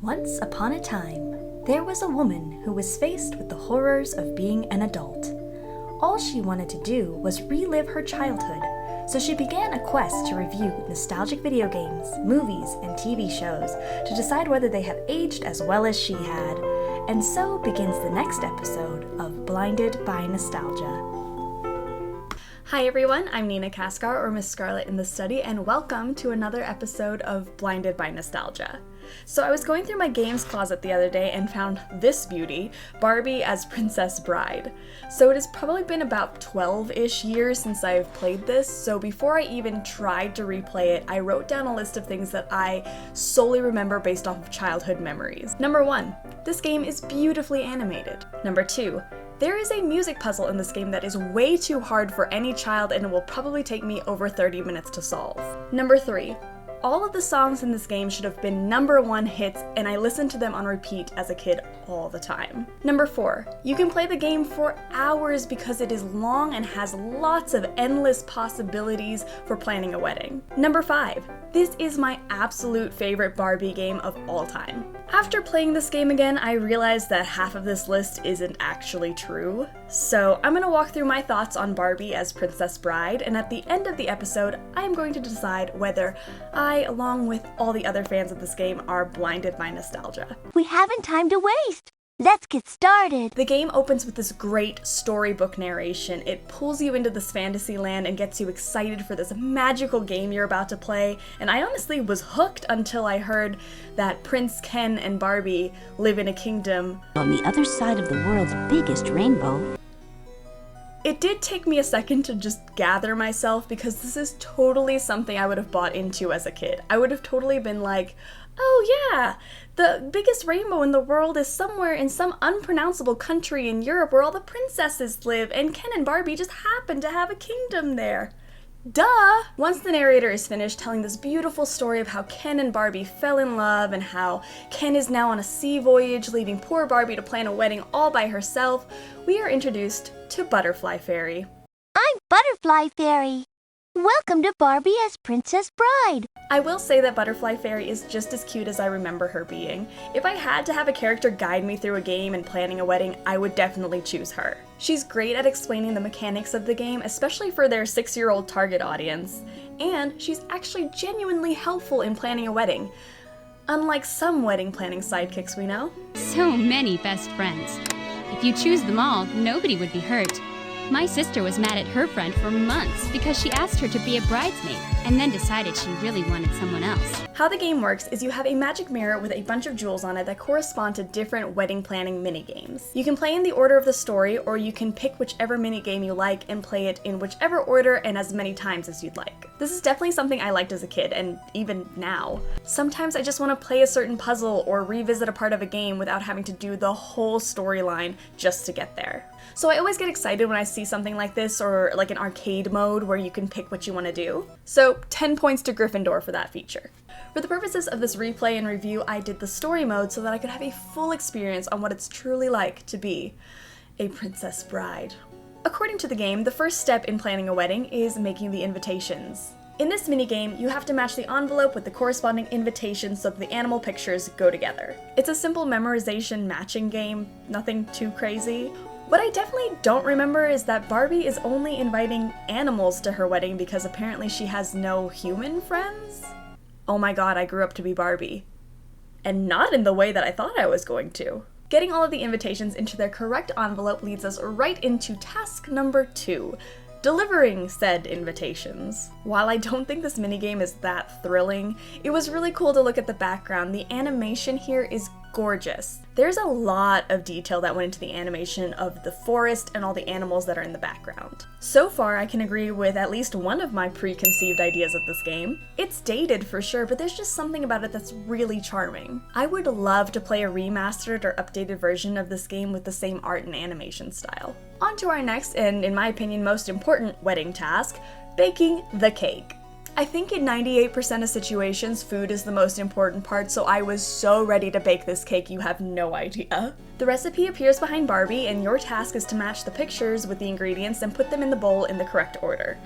Once upon a time, there was a woman who was faced with the horrors of being an adult. All she wanted to do was relive her childhood, so she began a quest to review nostalgic video games, movies, and TV shows to decide whether they have aged as well as she had. And so begins the next episode of Blinded by Nostalgia. Hi everyone, I'm Nina Kaskar, or Miss Scarlet in the Study, and welcome to another episode of Blinded by Nostalgia. So I was going through my games closet the other day and found this beauty, Barbie as Princess Bride. So it has probably been about 12-ish years since I've played this, so before I even tried to replay it, I wrote down a list of things that I solely remember based off of childhood memories. Number 1, this game is beautifully animated. Number 2, there is a music puzzle in this game that is way too hard for any child and it will probably take me over 30 minutes to solve. Number 3, all of the songs in this game should have been #1 hits, and I listened to them on repeat as a kid all the time. Number 4, you can play the game for hours because it is long and has lots of endless possibilities for planning a wedding. Number 5, this is my absolute favorite Barbie game of all time. After playing this game again, I realized that half of this list isn't actually true. So I'm gonna walk through my thoughts on Barbie as Princess Bride, and at the end of the episode, I'm going to decide whether I, along with all the other fans of this game, are blinded by nostalgia. We haven't time to waste. Let's get started. The game opens with this great storybook narration. It pulls you into this fantasy land and gets you excited for this magical game you're about to play, and I honestly was hooked until I heard that Prince Ken and Barbie live in a kingdom On the other side of the world's biggest rainbow. It did take me a second to just gather myself because this is totally something I would have bought into as a kid. I would have totally been like, oh yeah, the biggest rainbow in the world is somewhere in some unpronounceable country in Europe where all the princesses live, and Ken and Barbie just happen to have a kingdom there. Duh! Once the narrator is finished telling this beautiful story of how Ken and Barbie fell in love and how Ken is now on a sea voyage, leaving poor Barbie to plan a wedding all by herself, we are introduced to Butterfly Fairy. I'm Butterfly Fairy. Welcome to Barbie as Princess Bride. I will say that Butterfly Fairy is just as cute as I remember her being. If I had to have a character guide me through a game and planning a wedding, I would definitely choose her. She's great at explaining the mechanics of the game, especially for their 6-year-old target audience, and she's actually genuinely helpful in planning a wedding, unlike some wedding planning sidekicks we know. So many best friends. If you choose them all, nobody would be hurt. My sister was mad at her friend for months because she asked her to be a bridesmaid and then decided she really wanted someone else. How the game works is you have a magic mirror with a bunch of jewels on it that correspond to different wedding planning minigames. You can play in the order of the story, or you can pick whichever minigame you like and play it in whichever order and as many times as you'd like. This is definitely something I liked as a kid, and even now. Sometimes I just want to play a certain puzzle or revisit a part of a game without having to do the whole storyline just to get there. So I always get excited when I see something like this, or like an arcade mode where you can pick what you want to do. So 10 points to Gryffindor for that feature. For the purposes of this replay and review, I did the story mode so that I could have a full experience on what it's truly like to be a princess bride. According to the game, the first step in planning a wedding is making the invitations. In this minigame, you have to match the envelope with the corresponding invitation so that the animal pictures go together. It's a simple memorization matching game, nothing too crazy. What I definitely don't remember is that Barbie is only inviting animals to her wedding because apparently she has no human friends? Oh my god, I grew up to be Barbie. And not in the way that I thought I was going to. Getting all of the invitations into their correct envelope leads us right into task number 2. Delivering said invitations. While I don't think this minigame is that thrilling, it was really cool to look at the background. The animation here is gorgeous. There's a lot of detail that went into the animation of the forest and all the animals that are in the background. So far, I can agree with at least one of my preconceived ideas of this game. It's dated for sure, but there's just something about it that's really charming. I would love to play a remastered or updated version of this game with the same art and animation style. On to our next, and in my opinion most important wedding task, baking the cake. I think in 98% of situations, food is the most important part, so I was so ready to bake this cake you have no idea. The recipe appears behind Barbie, and your task is to match the pictures with the ingredients and put them in the bowl in the correct order.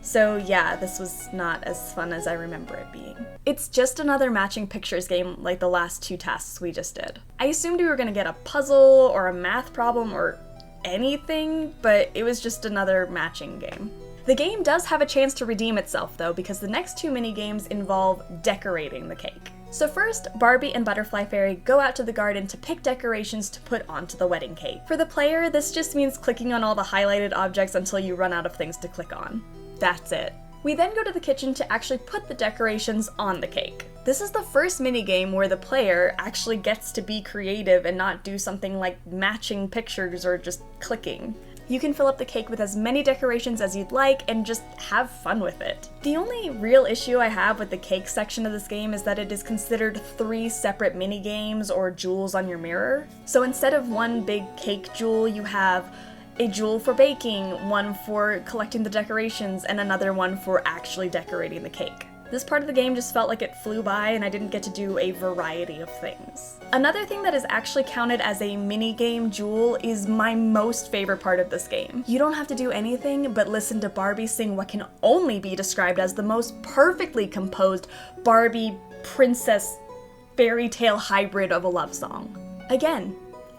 So yeah, this was not as fun as I remember it being. It's just another matching pictures game like the last 2 tasks we just did. I assumed we were gonna get a puzzle or a math problem or anything, but it was just another matching game. The game does have a chance to redeem itself though, because the next 2 mini games involve decorating the cake. So first, Barbie and Butterfly Fairy go out to the garden to pick decorations to put onto the wedding cake. For the player, this just means clicking on all the highlighted objects until you run out of things to click on. That's it. We then go to the kitchen to actually put the decorations on the cake. This is the first minigame where the player actually gets to be creative and not do something like matching pictures or just clicking. You can fill up the cake with as many decorations as you'd like and just have fun with it. The only real issue I have with the cake section of this game is that it is considered 3 separate mini games or jewels on your mirror. So instead of one big cake jewel, you have a jewel for baking, one for collecting the decorations, and another one for actually decorating the cake. This part of the game just felt like it flew by and I didn't get to do a variety of things. Another thing that is actually counted as a mini-game jewel is my most favorite part of this game. You don't have to do anything but listen to Barbie sing what can only be described as the most perfectly composed Barbie princess fairy tale hybrid of a love song. Again,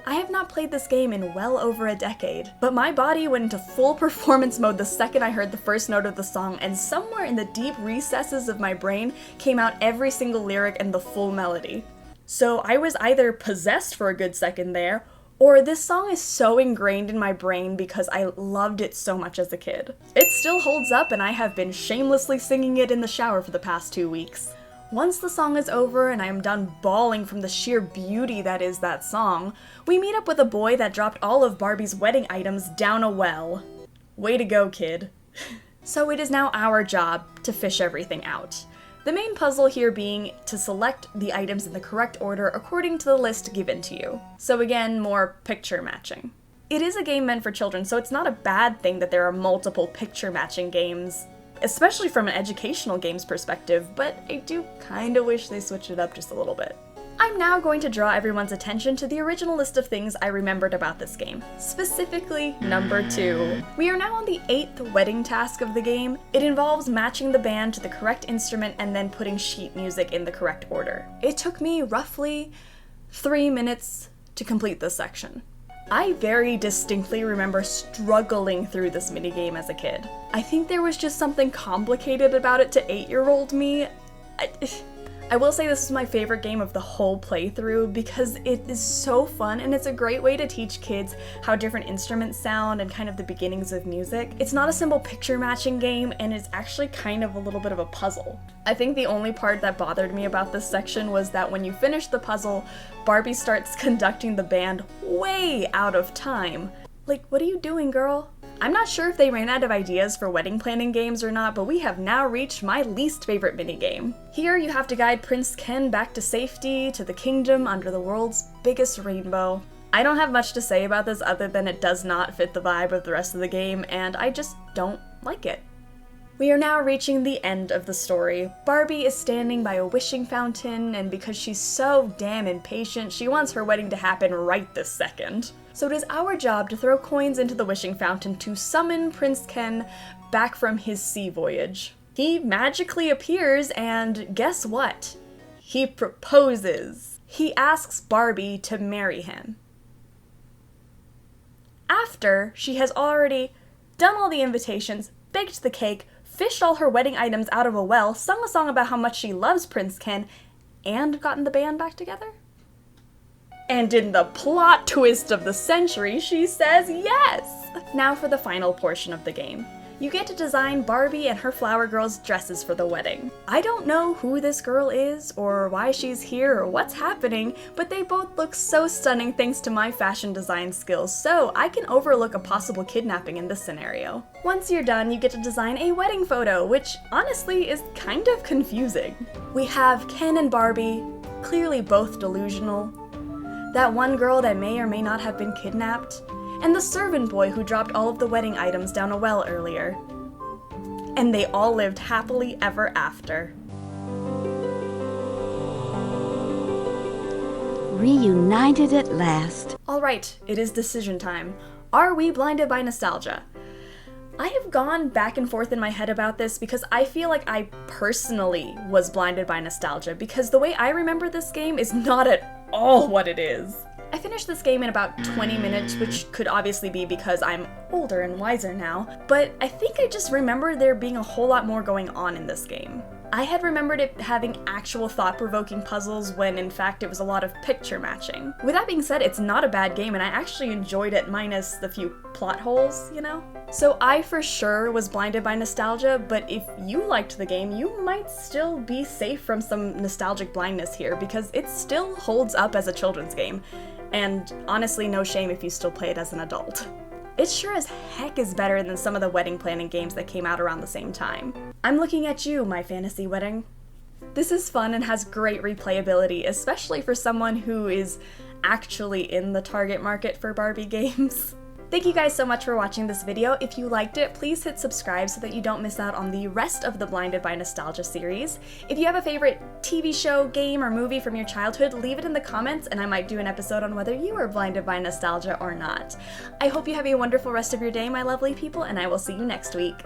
I have not played this game in well over a decade, but my body went into full performance mode the second I heard the first note of the song, and somewhere in the deep recesses of my brain came out every single lyric and the full melody. So I was either possessed for a good second there, or this song is so ingrained in my brain because I loved it so much as a kid. It still holds up and I have been shamelessly singing it in the shower for the past 2 weeks. Once the song is over and I am done bawling from the sheer beauty that is that song, we meet up with a boy that dropped all of Barbie's wedding items down a well. Way to go, kid. So it is now our job to fish everything out. The main puzzle here being to select the items in the correct order according to the list given to you. So again, more picture matching. It is a game meant for children, so it's not a bad thing that there are multiple picture matching games, especially from an educational games perspective, but I do kinda wish they switched it up just a little bit. I'm now going to draw everyone's attention to the original list of things I remembered about this game, specifically number 2. We are now on the 8th wedding task of the game. It involves matching the band to the correct instrument and then putting sheet music in the correct order. It took me roughly 3 minutes to complete this section. I very distinctly remember struggling through this minigame as a kid. I think there was just something complicated about it to 8-year-old me. I will say this is my favorite game of the whole playthrough because it is so fun and it's a great way to teach kids how different instruments sound and kind of the beginnings of music. It's not a simple picture matching game and it's actually kind of a little bit of a puzzle. I think the only part that bothered me about this section was that when you finish the puzzle, Barbie starts conducting the band way out of time. Like, what are you doing, girl? I'm not sure if they ran out of ideas for wedding planning games or not, but we have now reached my least favorite minigame. Here you have to guide Prince Ken back to safety, to the kingdom under the world's biggest rainbow. I don't have much to say about this other than it does not fit the vibe of the rest of the game, and I just don't like it. We are now reaching the end of the story. Barbie is standing by a wishing fountain, and because she's so damn impatient, she wants her wedding to happen right this second. So it is our job to throw coins into the wishing fountain to summon Prince Ken back from his sea voyage. He magically appears, and guess what? He proposes. He asks Barbie to marry him. After she has already done all the invitations, baked the cake, fished all her wedding items out of a well, sung a song about how much she loves Prince Ken, and gotten the band back together? And in the plot twist of the century, she says yes! Now for the final portion of the game. You get to design Barbie and her flower girl's dresses for the wedding. I don't know who this girl is, or why she's here, or what's happening, but they both look so stunning thanks to my fashion design skills, so I can overlook a possible kidnapping in this scenario. Once you're done, you get to design a wedding photo, which honestly is kind of confusing. We have Ken and Barbie, clearly both delusional, that one girl that may or may not have been kidnapped, and the servant boy who dropped all of the wedding items down a well earlier. And they all lived happily ever after. Reunited at last. Alright, it is decision time. Are we blinded by nostalgia? I have gone back and forth in my head about this because I feel like I personally was blinded by nostalgia, because the way I remember this game is not at all what it is. I finished this game in about 20 minutes, which could obviously be because I'm older and wiser now, but I think I just remember there being a whole lot more going on in this game. I had remembered it having actual thought-provoking puzzles when in fact it was a lot of picture matching. With that being said, it's not a bad game and I actually enjoyed it minus the few plot holes, you know? So I for sure was blinded by nostalgia, but if you liked the game, you might still be safe from some nostalgic blindness here because it still holds up as a children's game. And honestly, no shame if you still play it as an adult. It sure as heck is better than some of the wedding planning games that came out around the same time. I'm looking at you, my fantasy wedding. This is fun and has great replayability, especially for someone who is actually in the target market for Barbie games. Thank you guys so much for watching this video. If you liked it, please hit subscribe so that you don't miss out on the rest of the Blinded by Nostalgia series. If you have a favorite TV show, game, or movie from your childhood, leave it in the comments and I might do an episode on whether you were blinded by nostalgia or not. I hope you have a wonderful rest of your day, my lovely people, and I will see you next week.